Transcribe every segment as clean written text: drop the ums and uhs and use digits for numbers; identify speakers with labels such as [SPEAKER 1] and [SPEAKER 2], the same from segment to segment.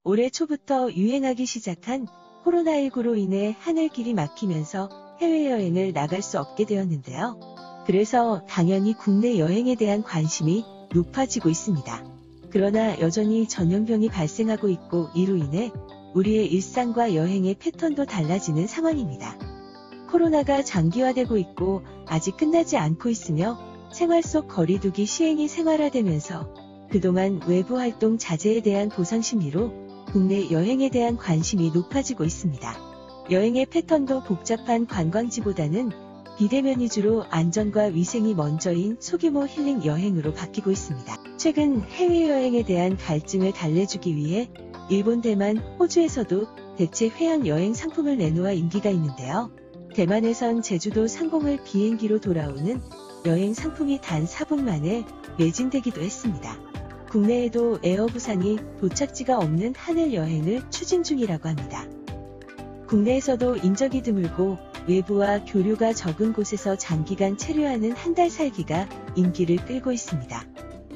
[SPEAKER 1] 올해 초부터 유행하기 시작한 코로나19로 인해 하늘길이 막히면서 해외여행을 나갈 수 없게 되었는데요. 그래서 당연히 국내 여행에 대한 관심이 높아지고 있습니다. 그러나 여전히 전염병이 발생하고 있고 이로 인해 우리의 일상과 여행의 패턴도 달라지는 상황입니다. 코로나가 장기화되고 있고 아직 끝나지 않고 있으며 생활 속 거리두기 시행이 생활화되면서 그동안 외부 활동 자제에 대한 보상 심리로 국내 여행에 대한 관심이 높아지고 있습니다. 여행의 패턴도 복잡한 관광지보다는 비대면 위주로 안전과 위생이 먼저인 소규모 힐링 여행으로 바뀌고 있습니다. 최근 해외여행에 대한 갈증을 달래주기 위해 일본, 대만, 호주에서도 대체 회원 여행 상품을 내놓아 인기가 있는데요. 대만에선 제주도 상공을 비행기로 돌아오는 여행 상품이 단 4분 만에 매진되기도 했습니다. 국내에도 에어부산이 도착지가 없는 하늘 여행을 추진 중이라고 합니다. 국내에서도 인적이 드물고 외부와 교류가 적은 곳에서 장기간 체류하는 한 달 살기가 인기를 끌고 있습니다.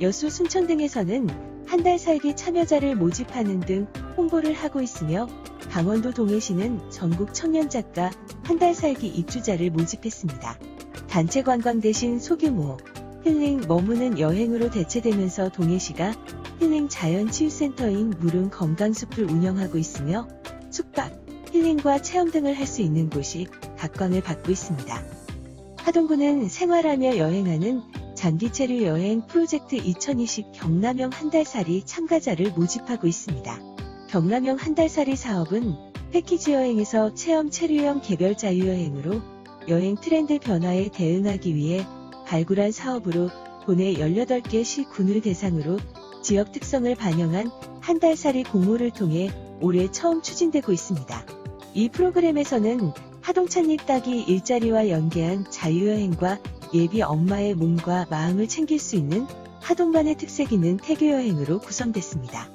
[SPEAKER 1] 여수, 순천 등에서는 한 달 살기 참여자를 모집하는 등 홍보를 하고 있으며 강원도 동해시는 전국 청년 작가 한 달 살기 입주자를 모집했습니다. 단체 관광 대신 소규모 힐링 머무는 여행으로 대체되면서 동해시가 힐링 자연치유센터인 무릉 건강숲을 운영하고 있으며 숙박, 힐링과 체험 등을 할 수 있는 곳이 각광을 받고 있습니다. 하동구는 생활하며 여행하는 장기체류 여행 프로젝트 2020 경남형 한 달살이 참가자를 모집하고 있습니다. 경남형 한 달살이 사업은 패키지 여행에서 체험 체류형 개별 자유여행으로 여행 트렌드 변화에 대응하기 위해 발굴한 사업으로 도내 18개 시 군을 대상으로 지역 특성을 반영한 한 달살이 공모를 통해 올해 처음 추진되고 있습니다. 이 프로그램에서는 하동찻잎 따기 일자리와 연계한 자유여행과 예비 엄마의 몸과 마음을 챙길 수 있는 하동만의 특색 있는 태교여행으로 구성됐습니다.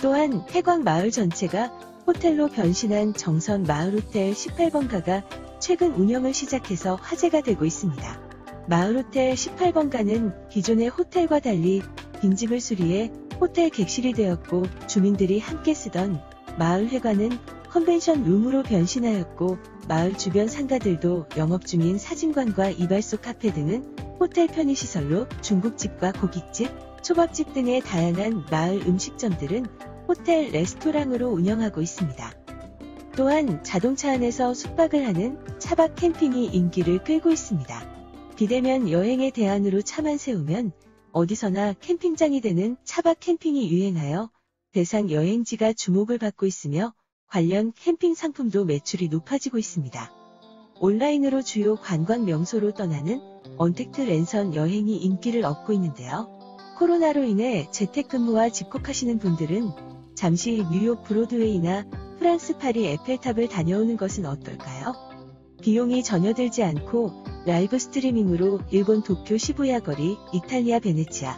[SPEAKER 1] 또한 해광 마을 전체가 호텔로 변신한 정선 마을호텔 18번가가 최근 운영을 시작해서 화제가 되고 있습니다. 마을호텔 18번가는 기존의 호텔과 달리 빈집을 수리해 호텔 객실이 되었고 주민들이 함께 쓰던 마을회관은 컨벤션 룸으로 변신하였고 마을 주변 상가들도 영업 중인 사진관과 이발소 카페 등은 호텔 편의시설로 중국집과 고깃집, 초밥집 등의 다양한 마을 음식점들은 호텔 레스토랑으로 운영하고 있습니다. 또한 자동차 안에서 숙박을 하는 차박 캠핑이 인기를 끌고 있습니다. 비대면 여행의 대안으로 차만 세우면 어디서나 캠핑장이 되는 차박 캠핑이 유행하여 대상 여행지가 주목을 받고 있으며 관련 캠핑 상품도 매출이 높아지고 있습니다. 온라인으로 주요 관광 명소로 떠나는 언택트 랜선 여행이 인기를 얻고 있는데요. 코로나로 인해 재택근무와 집콕하시는 분들은 잠시 뉴욕 브로드웨이나 프랑스 파리 에펠탑을 다녀오는 것은 어떨까요? 비용이 전혀 들지 않고 라이브 스트리밍으로 일본 도쿄 시부야 거리, 이탈리아 베네치아,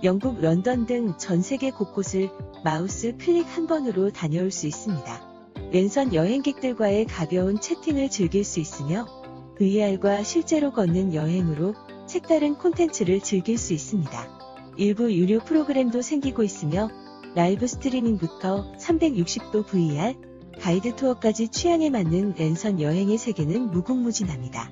[SPEAKER 1] 영국 런던 등 전 세계 곳곳을 마우스 클릭 한 번으로 다녀올 수 있습니다. 랜선 여행객들과의 가벼운 채팅을 즐길 수 있으며 VR과 실제로 걷는 여행으로 색다른 콘텐츠를 즐길 수 있습니다. 일부 유료 프로그램도 생기고 있으며 라이브 스트리밍부터 360도 VR, 가이드 투어까지 취향에 맞는 랜선 여행의 세계는 무궁무진합니다.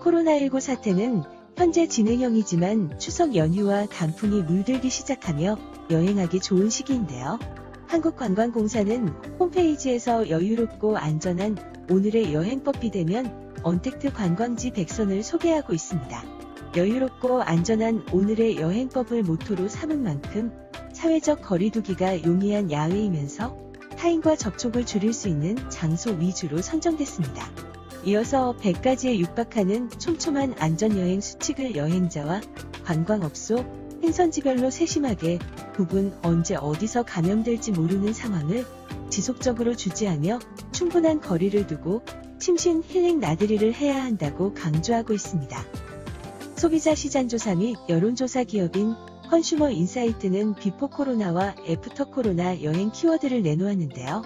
[SPEAKER 1] 코로나19 사태는 현재 진행형이지만 추석 연휴와 단풍이 물들기 시작하며 여행하기 좋은 시기인데요. 한국관광공사는 홈페이지에서 여유롭고 안전한 오늘의 여행법 비대면 언택트 관광지 100선을 소개하고 있습니다. 여유롭고 안전한 오늘의 여행법을 모토로 삼은 만큼 사회적 거리두기가 용이한 야외이면서 타인과 접촉을 줄일 수 있는 장소 위주로 선정됐습니다. 이어서 100가지에 육박하는 촘촘한 안전여행 수칙을 여행자와 관광업소, 행선지별로 세심하게 구분 언제 어디서 감염될지 모르는 상황을 지속적으로 주지하며 충분한 거리를 두고 침신 힐링 나들이를 해야 한다고 강조하고 있습니다. 소비자 시장조사 및 여론조사 기업인 컨슈머 인사이트는 비포 코로나와 애프터 코로나 여행 키워드를 내놓았는데요.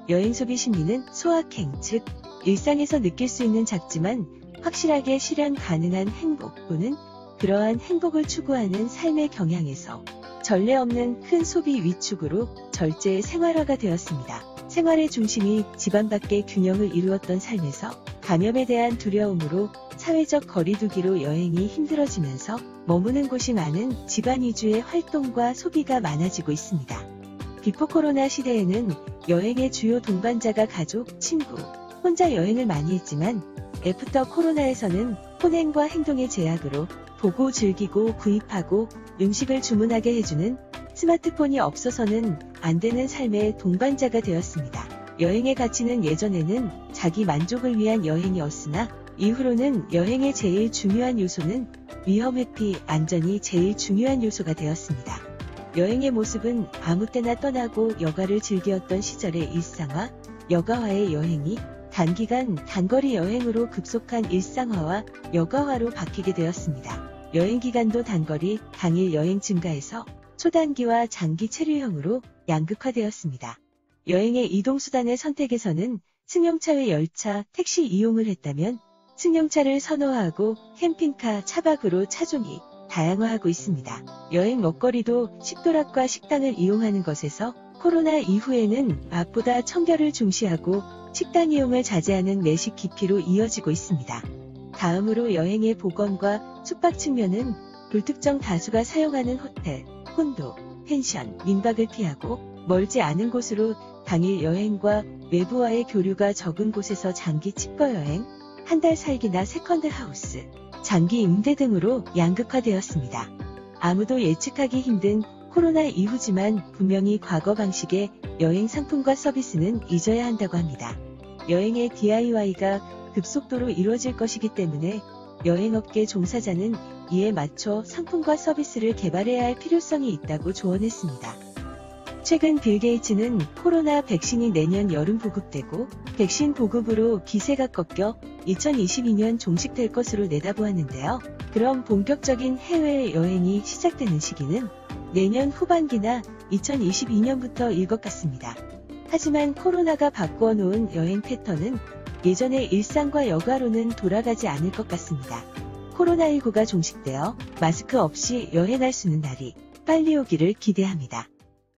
[SPEAKER 1] 여행 소비 심리는 소확행, 즉 일상에서 느낄 수 있는 작지만 확실하게 실현 가능한 행복 또는 그러한 행복을 추구하는 삶의 경향에서 전례 없는 큰 소비 위축으로 절제의 생활화가 되었습니다. 생활의 중심이 집안 밖의 균형을 이루었던 삶에서 감염에 대한 두려움으로 사회적 거리두기로 여행이 힘들어지면서 머무는 곳이 많은 집안 위주의 활동과 소비가 많아지고 있습니다. 비포 코로나 시대에는 여행의 주요 동반자가 가족, 친구, 혼자 여행을 많이 했지만 애프터 코로나에서는 혼행과 행동의 제약으로 보고 즐기고 구입하고 음식을 주문하게 해주는 스마트폰이 없어서는 안 되는 삶의 동반자가 되었습니다. 여행의 가치는 예전에는 자기 만족을 위한 여행이었으나 이후로는 여행의 제일 중요한 요소는 위험 회피, 안전이 제일 중요한 요소가 되었습니다. 여행의 모습은 아무 때나 떠나고 여가를 즐겼던 시절의 일상화, 여가화의 여행이 단기간 단거리 여행으로 급속한 일상화와 여가화로 바뀌게 되었습니다. 여행 기간도 단거리, 당일 여행 증가해서 초단기와 장기 체류형으로 양극화되었습니다. 여행의 이동수단의 선택에서는 승용차 외 열차, 택시 이용을 했다면 승용차를 선호하고 캠핑카, 차박으로 차종이 다양화하고 있습니다. 여행 먹거리도 식도락과 식당을 이용하는 것에서 코로나 이후에는 맛보다 청결을 중시하고 식당 이용을 자제하는 매식 기피로 이어지고 있습니다. 다음으로 여행의 보건과 숙박 측면은 불특정 다수가 사용하는 호텔, 콘도, 펜션, 민박을 피하고 멀지 않은 곳으로 당일 여행과 외부와의 교류가 적은 곳에서 장기 칩거 여행, 한 달 살기나 세컨드 하우스, 장기 임대 등으로 양극화되었습니다. 아무도 예측하기 힘든 코로나 이후지만 분명히 과거 방식의 여행 상품과 서비스는 잊어야 한다고 합니다. 여행의 DIY가 급속도로 이루어질 것이기 때문에 여행업계 종사자는 이에 맞춰 상품과 서비스를 개발해야 할 필요성이 있다고 조언했습니다. 최근 빌 게이츠는 코로나 백신이 내년 여름 보급되고 백신 보급으로 기세가 꺾여 2022년 종식될 것으로 내다보았는데요. 그럼 본격적인 해외 여행이 시작되는 시기는 내년 후반기나 2022년부터일 것 같습니다. 하지만 코로나가 바꾸어 놓은 여행 패턴은 예전의 일상과 여가로는 돌아가지 않을 것 같습니다. 코로나19가 종식되어 마스크 없이 여행할 수 있는 날이 빨리 오기를 기대합니다.